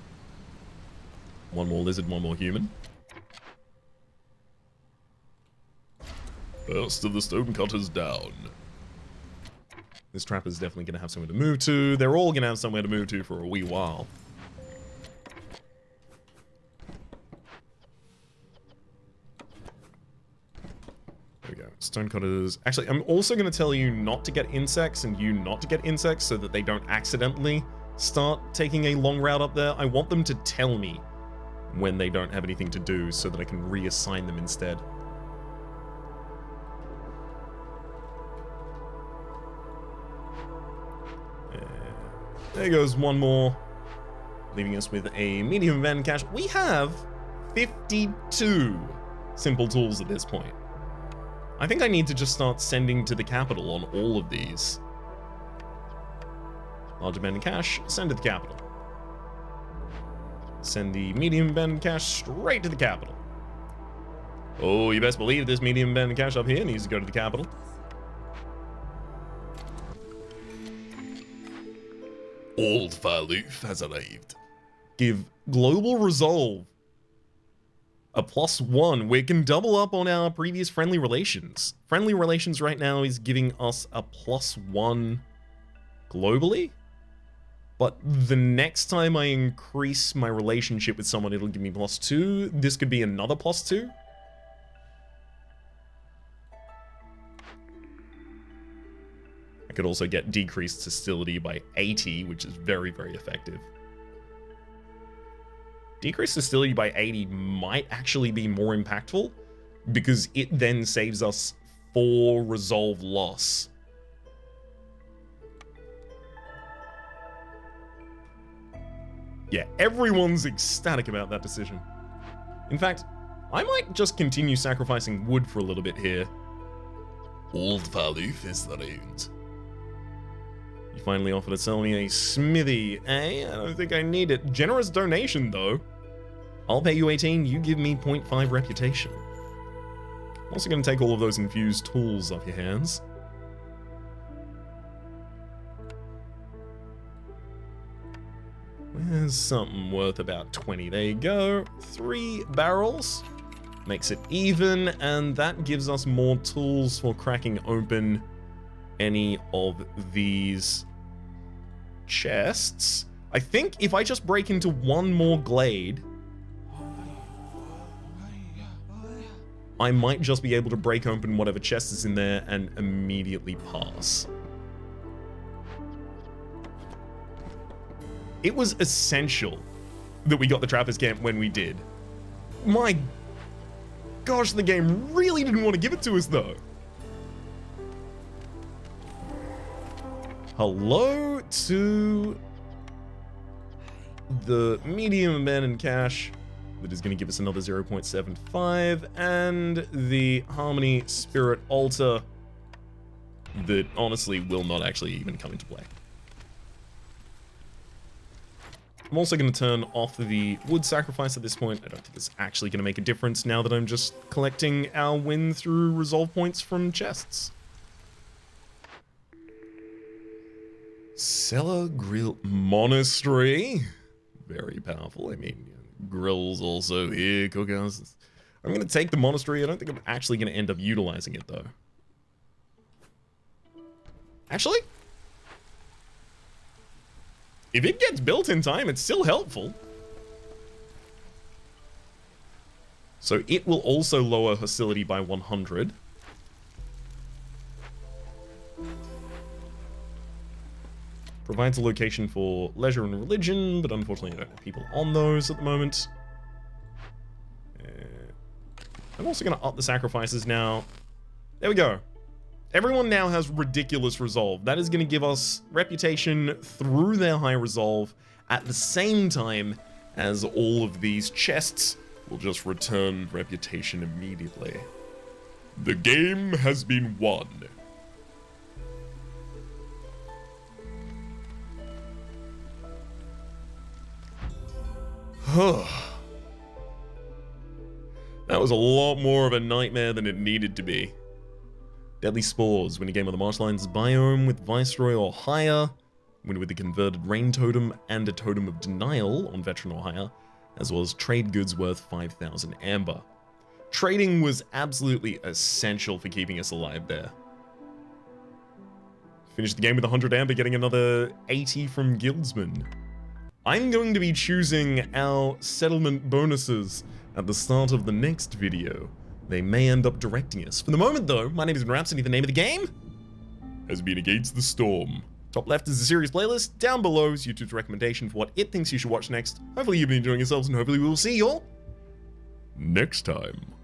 1 more lizard, 1 more human. First of the stonecutters down. This trapper's definitely going to have somewhere to move to. They're all going to have somewhere to move to for a wee while. There we go. Stonecutters. Actually, I'm also going to tell you not to get insects and you not to get insects so that they don't accidentally start taking a long route up there. I want them to tell me when they don't have anything to do so that I can reassign them instead. There goes 1 more, leaving us with a medium van cache. We have 52 simple tools at this point. I think I need to just start sending to the capital on all of these. Large abandoned cache, send to the capital. Send the medium abandoned cache straight to the capital. Oh, you best believe this medium abandoned cache up here needs to go to the capital. Old Faloof has arrived. Give global resolve a +1. We can double up on our previous friendly relations. Friendly relations right now is giving us a +1 globally. But the next time I increase my relationship with someone, it'll give me +2. This could be another +2. I could also get decreased hostility by 80, which is very, very effective. Decreased hostility by 80 might actually be more impactful because it then saves us 4 resolve loss. Yeah, everyone's ecstatic about that decision. In fact, I might just continue sacrificing wood for a little bit here. Old Faloof is around. You finally offer to sell me a smithy, eh? I don't think I need it. Generous donation, though. I'll pay you 18, you give me 0.5 reputation. I'm also going to take all of those infused tools off your hands. There's something worth about 20. There you go. 3 barrels. Makes it even, and that gives us more tools for cracking open any of these chests. I think if I just break into 1 more glade, I might just be able to break open whatever chest is in there and immediately pass. It was essential that we got the Trapper's Camp when we did. My gosh, the game really didn't want to give it to us, though. Hello to the medium abandoned cache that is going to give us another 0.75, and the Harmony Spirit Altar that honestly will not actually even come into play. I'm also going to turn off the wood sacrifice at this point. I don't think it's actually going to make a difference now that I'm just collecting our win through resolve points from chests. Cellar Grill Monastery. very powerful. I mean, grills also here, cookhouses. I'm going to take the monastery. I don't think I'm actually going to end up utilizing it, though. Actually, if it gets built in time, it's still helpful. So it will also lower hostility by 100. Provides a location for leisure and religion, but unfortunately I don't have people on those at the moment. I'm also going to up the sacrifices now. There we go. Everyone now has ridiculous resolve. That is going to give us reputation through their high resolve at the same time as all of these chests will just return reputation immediately. The game has been won. That was a lot more of a nightmare than it needed to be. Deadly Spores, win a game of the Marshlands biome with Viceroy or higher, win with the converted Rain Totem and a Totem of Denial on Veteran or higher, as well as trade goods worth 5,000 Amber. Trading was absolutely essential for keeping us alive there. Finished the game with 100 Amber, getting another 80 from Guildsman. I'm going to be choosing our settlement bonuses at the start of the next video. They may end up directing us. For the moment though, my name is Rhapsody. The name of the game Has been Against the Storm. Top left is the series playlist. Down below is YouTube's recommendation for what it thinks you should watch next. Hopefully you've been enjoying yourselves, and hopefully we will see you all Next time.